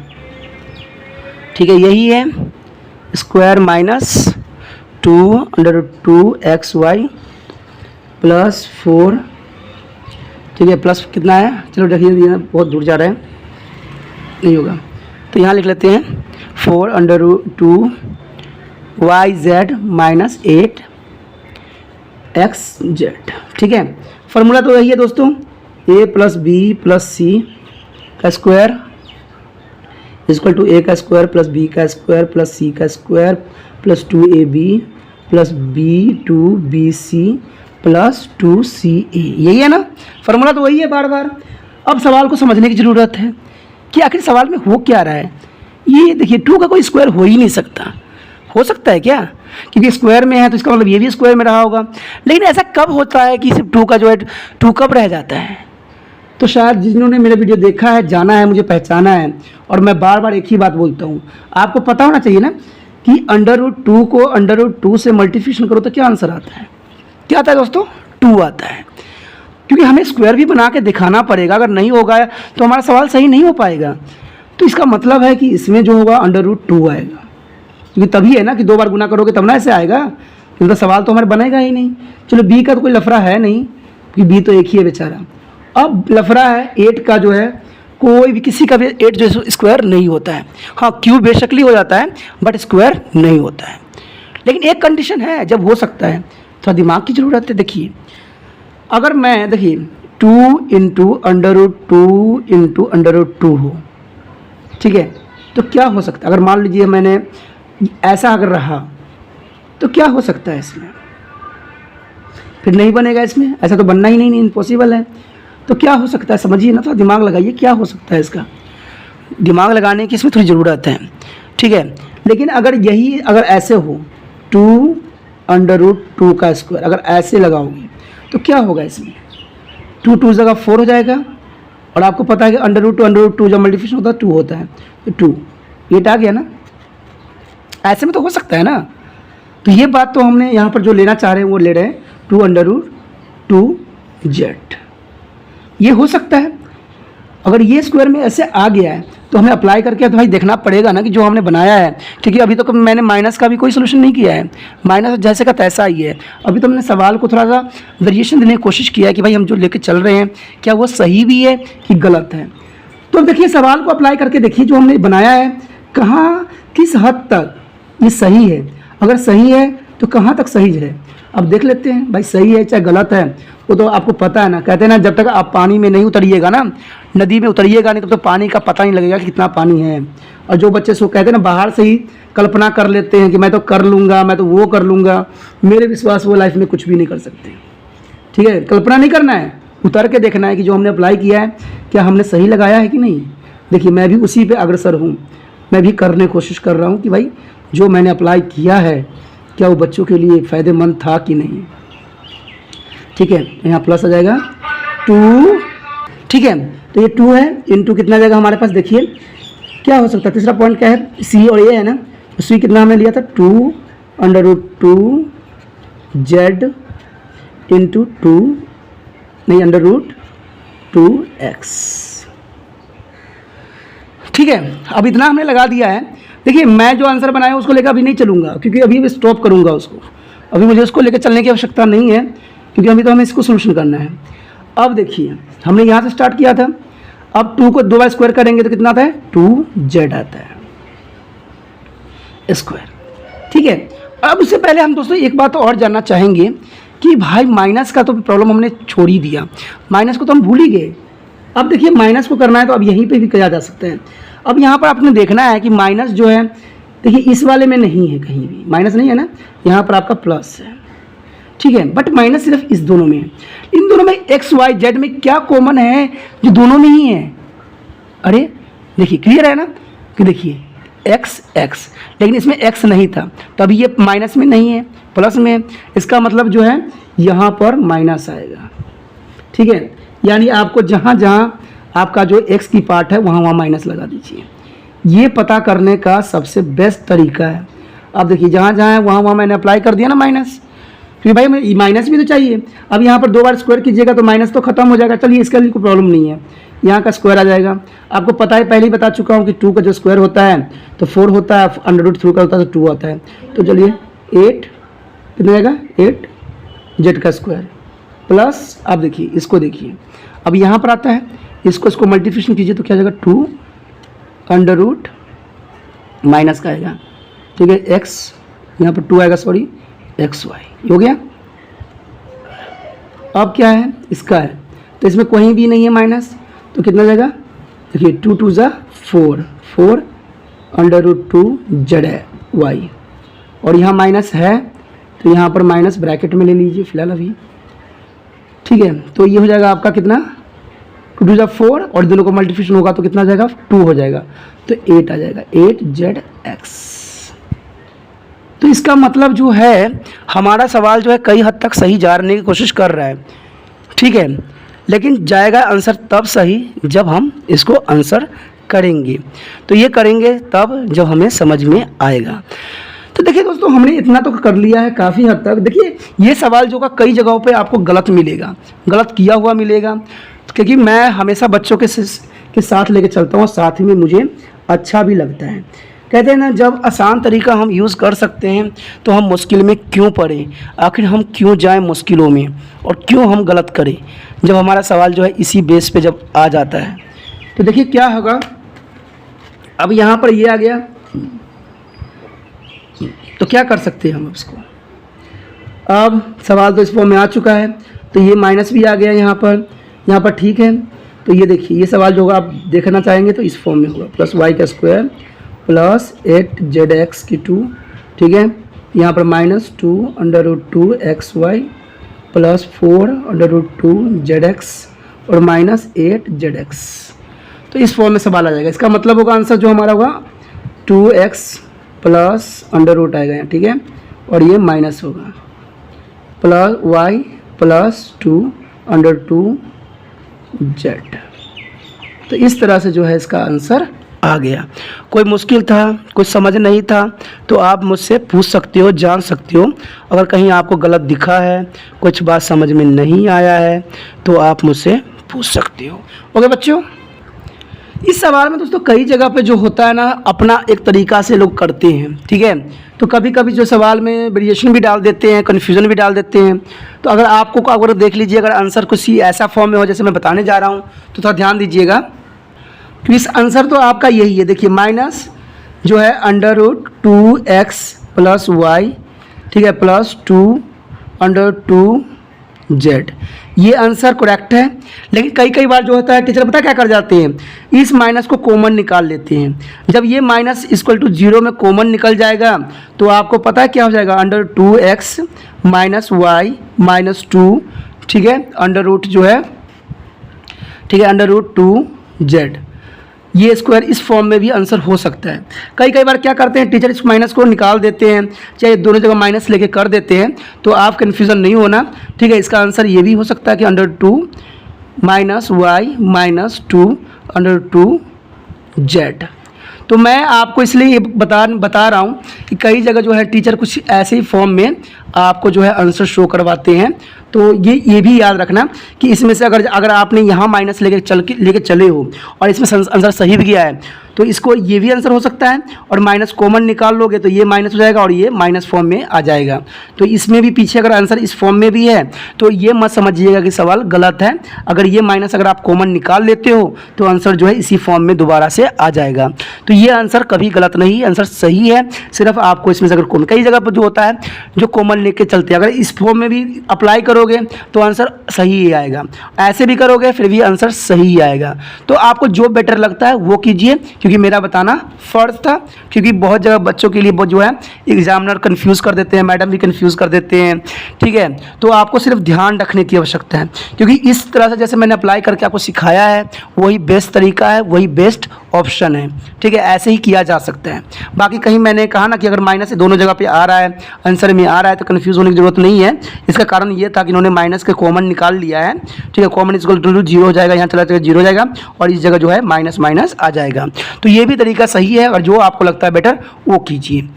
ठीक है, यही है स्क्वायर माइनस 2 XY प्लस 4, ठीक है, प्लस कितना है, चलो देखिए बहुत दूर जा रहा है, नहीं होगा तो यहाँ लिख लेते हैं 4√2 YZ माइनस 8 XZ, ठीक है। फार्मूला तो यही है दोस्तों, A plus B plus C का स्क्वायर इक्वल टू A का स्क्वायर प्लस B का स्क्वायर प्लस C का square plus 2AB plus B2BC plus 2CA, यही है ना, फार्मूला तो वही है बार बार। अब सवाल को समझने की ज़रूरत है कि आखिर सवाल में हो क्या रहा है। ये देखिए 2 का कोई स्क्वायर हो ही नहीं सकता, हो सकता है क्या, क्योंकि स्क्वायर में है तो इसका मतलब ये भी स्क्वायर में रहा होगा। लेकिन ऐसा कब होता है कि सिर्फ 2 का जो है 2 कब रह जाता है। तो शायद जिन्होंने मेरा वीडियो देखा है, जाना है, मुझे पहचाना है, और मैं बार बार एक ही बात बोलता हूँ, आपको पता होना चाहिए ना कि √2 को √2 से मल्टीप्लिकेशन करो तो क्या आंसर आता है, क्या आता है दोस्तों, 2 आता है। क्योंकि हमें स्क्वायर भी बना के दिखाना पड़ेगा, अगर नहीं होगा तो हमारा सवाल सही नहीं हो पाएगा। तो इसका मतलब है कि इसमें जो होगा √2 आएगा, क्योंकि तभी है ना कि 2 बार गुना करोगे तब ना ऐसे आएगा, क्योंकि सवाल तो हमारे बनेगा ही नहीं। चलो B का तो कोई लफड़ा है नहीं, क्योंकि B तो एक ही है बेचारा। अब लफड़ा है 8 का, जो है कोई भी किसी का भी 8 जो स्क्वायर नहीं होता है। हाँ, क्यूब बेशकली हो जाता है बट स्क्वायर नहीं होता है। लेकिन एक कंडीशन है जब हो सकता है, थोड़ा दिमाग की ज़रूरत है। देखिए अगर मैं, देखिए 2 × √2 हो, ठीक है, तो क्या हो सकता है, अगर मान लीजिए मैंने ऐसा अगर रहा तो क्या हो सकता है इसमें, फिर नहीं बनेगा, इसमें ऐसा तो बनना ही नहीं, इम्पॉसिबल है। तो क्या हो सकता है, समझिए ना, थोड़ा दिमाग लगाइए, क्या हो सकता है इसका, दिमाग लगाने की इसमें थोड़ी ज़रूरत है, ठीक है। लेकिन अगर यही अगर ऐसे हो 2 √2 का स्क्वायर अगर ऐसे लगाओगे तो क्या होगा, इसमें 2 2 जगह 4 हो जाएगा, और आपको पता है कि √2 जब मल्टीप्लिकेशन होता है 2 होता है, तो 2 ये आ गया ना, ऐसे में तो हो सकता है ना। तो ये बात तो हमने यहाँ पर जो लेना चाह रहे हैं वो ले रहे हैं 2 √2Z, ये हो सकता है। अगर ये स्क्वायर में ऐसे आ गया है तो हमें अप्लाई करके तो भाई देखना पड़ेगा ना कि जो हमने बनाया है, क्योंकि अभी तक तो मैंने माइनस का भी कोई सोल्यूशन नहीं किया है, माइनस जैसे का तैसा ही है। अभी तो हमने सवाल को थोड़ा सा वेरिएशन देने की कोशिश किया है कि भाई हम जो लेके चल रहे हैं क्या वो सही भी है कि गलत है। तो देखिए सवाल को अप्लाई करके देखिए जो हमने बनाया है कहाँ किस हद तक ये सही है। अगर सही है तो कहाँ तक सही है अब देख लेते हैं भाई, सही है चाहे गलत है वो तो आपको पता है ना। कहते हैं ना, जब तक आप पानी में नहीं उतरिएगा ना, नदी में उतरिएगा नहीं, तब तो पानी का पता नहीं लगेगा कि कितना पानी है। और जो बच्चे सो कहते हैं ना बाहर से ही कल्पना कर लेते हैं कि मैं तो कर लूँगा, मैं तो वो कर लूँगा, मेरे विश्वास वो लाइफ में कुछ भी नहीं कर सकते। ठीक है, कल्पना नहीं करना है, उतर के देखना है कि जो हमने अप्लाई किया है क्या हमने सही लगाया है कि नहीं। देखिए मैं भी उसी पे अग्रसर हूँ, मैं भी करने की कोशिश कर रहा हूँ कि भाई जो मैंने अप्लाई किया है क्या वो बच्चों के लिए फ़ायदेमंद था कि नहीं। ठीक है, यहाँ प्लस आ जाएगा 2। ठीक है, तो ये 2 है, इंटू कितना जाएगा हमारे पास, देखिए क्या हो सकता है। तीसरा पॉइंट क्या है, सी और ए है ना, तो सी कितना हमने लिया था 2√2 जेड इंटू 2 नहीं √2x। ठीक है, अब इतना हमने लगा दिया है। देखिए मैं जो आंसर बनाया उसको लेकर अभी नहीं चलूँगा, क्योंकि अभी स्टॉप करूँगा उसको, अभी मुझे उसको लेकर चलने की आवश्यकता नहीं है, क्योंकि अभी तो हमें इसको सोल्यूशन करना है। अब देखिए हमने यहाँ से स्टार्ट किया था, अब 2 को 2 बार स्क्वायर करेंगे तो कितना आता है 2z आता है स्क्वायर। ठीक है, अब उससे पहले हम दोस्तों एक बात और जानना चाहेंगे कि भाई माइनस का तो प्रॉब्लम हमने छोड़ ही दिया, माइनस को तो हम भूल ही गए। अब देखिए माइनस को करना है तो अब यहीं पे भी किया जा सकते हैं। अब यहाँ पर आपने देखना है कि माइनस जो है, देखिए इस वाले में नहीं है, कहीं भी माइनस नहीं है ना, यहाँ पर आपका प्लस है। ठीक है, बट माइनस सिर्फ इस दोनों में है। इन दोनों में एक्स वाई जेड में क्या कॉमन है जो दोनों में ही है। अरे देखिए क्लियर है ना कि देखिए एक्स एक्स, लेकिन इसमें एक्स नहीं था, तो अभी ये माइनस में नहीं है, प्लस में है। इसका मतलब जो है यहाँ पर माइनस आएगा। ठीक है, यानी आपको जहाँ जहाँ आपका जो एक्स की पार्ट है वहाँ वहाँ माइनस लगा दीजिए। ये पता करने का सबसे बेस्ट तरीका है। अब देखिए जहाँ जहाँ है वहाँ वहाँ मैंने अप्लाई कर दिया ना माइनस, क्योंकि भाई मैं माइनस भी तो चाहिए। अब यहाँ पर 2 बार स्क्वायर कीजिएगा तो माइनस तो खत्म हो जाएगा। चलिए इसका लिए कोई प्रॉब्लम नहीं है, यहाँ का स्क्वायर आ जाएगा। आपको पता है, पहले ही बता चुका हूँ कि 2 का जो स्क्वायर होता है तो 4 होता है, √3 का होता है तो 2 आता है। तो चलिए 8 कितना जाएगा 8 जेड का स्क्वायर प्लस, आप देखिए इसको देखिए, अब यहाँ पर आता है, इसको मल्टीप्लिकेशन कीजिए तो क्या जाएगा 2 √ माइनस का आएगा। ठीक है, एक्स यहाँ पर 2 आएगा, सॉरी एक्स वाई हो गया। अब क्या है इसका है, तो इसमें कहीं भी नहीं है माइनस, तो कितना जाएगा देखिए 2 2 ज़ा 4 4 √2 जेड है वाई, और यहाँ माइनस है तो यहाँ पर माइनस ब्रैकेट में ले लीजिए फिलहाल अभी। ठीक है, तो ये हो जाएगा आपका कितना 2 2 ज़ा 4, और दोनों को मल्टीप्लिकेशन होगा तो कितना जाएगा 2 हो जाएगा, तो 8 आ जाएगा 8zx। तो इसका मतलब जो है हमारा सवाल जो है कई हद तक सही जाने की कोशिश कर रहा है। ठीक है, लेकिन जाएगा आंसर तब सही जब हम इसको आंसर करेंगे। तो ये करेंगे तब जब हमें समझ में आएगा। तो देखिए दोस्तों हमने इतना तो कर लिया है काफ़ी हद तक। देखिए ये सवाल जो का कई जगहों पे आपको गलत मिलेगा, गलत किया हुआ मिलेगा, क्योंकि मैं हमेशा बच्चों के साथ लेके चलता हूँ, साथ ही में मुझे अच्छा भी लगता है। कहते हैं ना, जब आसान तरीका हम यूज़ कर सकते हैं तो हम मुश्किल में क्यों पड़े, आखिर हम क्यों जाएं मुश्किलों में और क्यों हम गलत करें, जब हमारा सवाल जो है इसी बेस पे जब आ जाता है। तो देखिए क्या होगा, अब यहाँ पर ये आ गया, तो क्या कर सकते हैं हम इसको। अब सवाल तो इस फॉर्म में आ चुका है, तो ये माइनस भी आ गया यहाँ पर। ठीक है, तो ये देखिए ये सवाल जो होगा आप देखना चाहेंगे तो इस फॉर्म में होगा, प्लस वाई का स्क्वायर प्लस 8zx की 2। ठीक है, यहाँ पर -2 √2xy प्लस 4 √2zx और -8zx। तो इस फॉर्म में सवाल आ जाएगा। इसका मतलब होगा आंसर जो हमारा होगा 2x प्लस √ आएगा यहाँ। ठीक है, और ये माइनस होगा प्लस y प्लस 2 √2z। तो इस तरह से जो है इसका आंसर आ गया। कोई मुश्किल था, कुछ समझ नहीं था तो आप मुझसे पूछ सकते हो, जान सकते हो। अगर कहीं आपको गलत दिखा है, कुछ बात समझ में नहीं आया है तो आप मुझसे पूछ सकते हो। ओके बच्चों, इस सवाल में दोस्तों कई जगह पे जो होता है ना, अपना एक तरीका से लोग करते हैं। ठीक है, तो कभी कभी जो सवाल में वेरिएशन भी डाल देते हैं, कन्फ्यूज़न भी डाल देते हैं। तो अगर आपको अगर देख लीजिए, अगर आंसर कुछ ऐसा फॉर्म में हो जैसे मैं बताने जा रहा हूँ तो थोड़ा ध्यान दीजिएगा कि इस आंसर तो आपका यही है। देखिए माइनस जो है √2x प्लस वाई ठीक है, +2/2z। ये आंसर करेक्ट है। लेकिन कई कई बार जो होता है टीचर पता क्या कर जाते हैं, इस माइनस को कॉमन निकाल लेते हैं। जब ये माइनस इक्वल टू 0 में कॉमन निकल जाएगा तो आपको पता है क्या हो जाएगा, √2x - y - 2, ठीक है, अंडर रूट जो है, ठीक है, √2z। ये स्क्वायर इस फॉर्म में भी आंसर हो सकता है। कई कई बार क्या करते हैं टीचर, इस माइनस को निकाल देते हैं, चाहे दोनों जगह माइनस लेके कर देते हैं, तो आप कन्फ्यूज़न नहीं होना, ठीक है। इसका आंसर ये भी हो सकता है कि √2 - y - 2 √2z। तो मैं आपको इसलिए ये बता रहा हूँ कि कई जगह जो है टीचर कुछ ऐसे ही फॉर्म में आपको जो है आंसर शो करवाते हैं। तो ये भी याद रखना कि इसमें से अगर आपने यहाँ माइनस लेके चले हो और इसमें आंसर सही भी गया है तो इसको ये भी आंसर हो सकता है, और माइनस कॉमन निकाल लोगे तो ये माइनस हो जाएगा और ये माइनस फॉर्म में आ जाएगा। तो इसमें भी पीछे अगर आंसर इस फॉर्म में भी है तो ये मत समझिएगा कि सवाल गलत है। अगर ये माइनस अगर आप कॉमन निकाल लेते हो तो आंसर जो है इसी फॉर्म में दोबारा से आ जाएगा। तो ये आंसर कभी गलत नहीं, आंसर सही है। सिर्फ आपको इसमें से अगर कॉमन, कई जगह पर जो होता है जो कॉमन लेके चलते हैं, अगर इस फॉर्म में भी अप्लाई करोगे तो आंसर सही ही आएगा, ऐसे भी करोगे फिर भी आंसर सही ही आएगा। तो आपको जो बेटर लगता है वो कीजिए, क्योंकि मेरा बताना फर्ज था। क्योंकि बहुत जगह बच्चों के लिए वो जो है एग्जामिनर कंफ्यूज कर देते हैं, मैडम भी कंफ्यूज कर देते हैं, ठीक है। तो आपको सिर्फ ध्यान रखने की आवश्यकता है, क्योंकि इस तरह से जैसे मैंने अप्लाई करके आपको सिखाया है वही बेस्ट तरीका है, वही बेस्ट ऑप्शन है, ठीक है। ऐसे ही किया जा सकता है। बाकी कहीं मैंने कहा ना कि अगर माइनस दोनों जगह पे आ रहा है, आंसर में आ रहा है, तो कंफ्यूज होने की जरूरत नहीं है। इसका कारण ये था कि इन्होंने माइनस के कॉमन निकाल लिया है, ठीक है। कॉमन इक्वल टू 0 हो जाएगा, यहाँ चला जाएगा 0 हो जाएगा और इस जगह जो है माइनस माइनस आ जाएगा। तो ये भी तरीका सही है, और जो आपको लगता है बेटर वो कीजिए।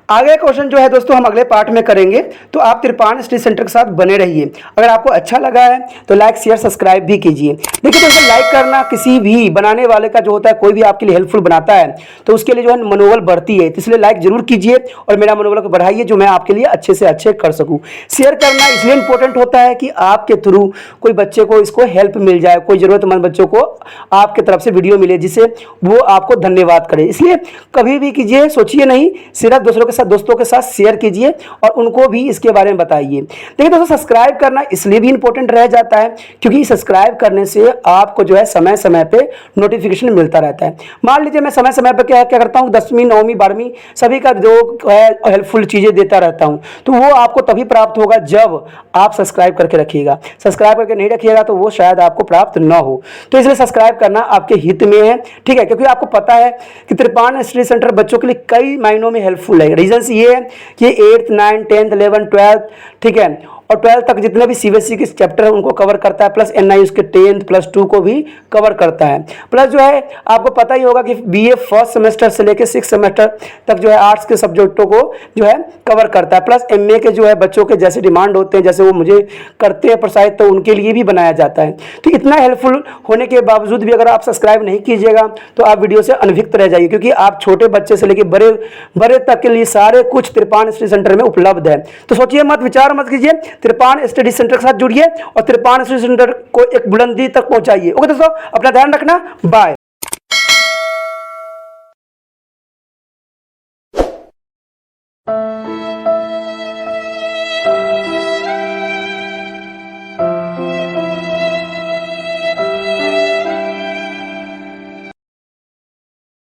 आगे क्वेश्चन जो है दोस्तों हम अगले पार्ट में करेंगे, तो आप तिरपान स्टडी सेंटर के साथ बने रहिए। अगर आपको अच्छा लगा है तो लाइक शेयर सब्सक्राइब भी कीजिए। देखिए दोस्तों, लाइक करना किसी भी बनाने वाले का जो होता है, कोई भी आपके लिए हेल्पफुल बनाता है तो उसके लिए जो है मनोबल बढ़ती है। तो इसलिए लाइक जरूर कीजिए और मेरा मनोबल को बढ़ाइए, जो मैं आपके लिए अच्छे से अच्छे कर सकूँ। शेयर करना इसलिए इंपॉर्टेंट होता है कि आपके थ्रू कोई बच्चे को इसको हेल्प मिल जाए, कोई ज़रूरतमंद बच्चों को आपके तरफ से वीडियो मिले जिससे वो आपको धन्यवाद करे। इसलिए कभी भी कीजिए, सोचिए नहीं, सिर्फ दोस्तों के साथ शेयर कीजिए और उनको भी इसके बारे में बताइए। देखिए दोस्तों, सब्सक्राइब करना इसलिए भी इंपॉर्टेंट रह जाता है क्योंकि सब्सक्राइब करने से आपको जो है समय समय पे नोटिफिकेशन मिलता रहता है। मान लीजिए मैं समय समय पे क्या करता हूँ, 10वीं 9वीं 12वीं सभी का जो है हेल्पफुल चीज़ें देता रहता हूँ, तो वो आपको तभी प्राप्त होगा जब आप सब्सक्राइब करके रखिएगा। सब्सक्राइब करके नहीं रखिएगा तो वो शायद आपको प्राप्त न हो। तो इसलिए सब्सक्राइब करना आपके हित में है, ठीक है। क्योंकि आपको पता है कि तिरपान स्टडी सेंटर बच्चों के लिए कई मायनों में हेल्पफुल है। रीजंस ये है कि 8th 9th 10th 11th 12th, ठीक है, और 12th तक जितने भी सीबीएसई के चैप्टर है उनको कवर करता है, प्लस एनआई उसके 10th +2 को भी कवर करता है। प्लस जो है आपको पता ही होगा कि बीए फर्स्ट सेमेस्टर से लेकर 6th सेमेस्टर तक जो है आर्ट्स के सब्जेक्टों को जो है कवर करता है। प्लस एमए के जो है बच्चों के जैसे डिमांड होते हैं, जैसे वो मुझे करते हैं प्रोत्साहित, तो उनके लिए भी बनाया जाता है। तो इतना हेल्पफुल होने के बावजूद भी अगर आप सब्सक्राइब नहीं कीजिएगा तो आप वीडियो से अनभिज्ञ रह जाइए, क्योंकि आप छोटे बच्चे से लेकर बड़े तक के लिए सारे कुछ तिरपान स्टडी सेंटर में उपलब्ध है। तो सोचिए मत, विचार मत कीजिए, तिरपान स्टडी सेंटर के साथ जुड़िए और तिरपान स्टडी सेंटर को एक बुलंदी तक पहुंचाइए। ओके दोस्तों, अपना ध्यान रखना, बाय।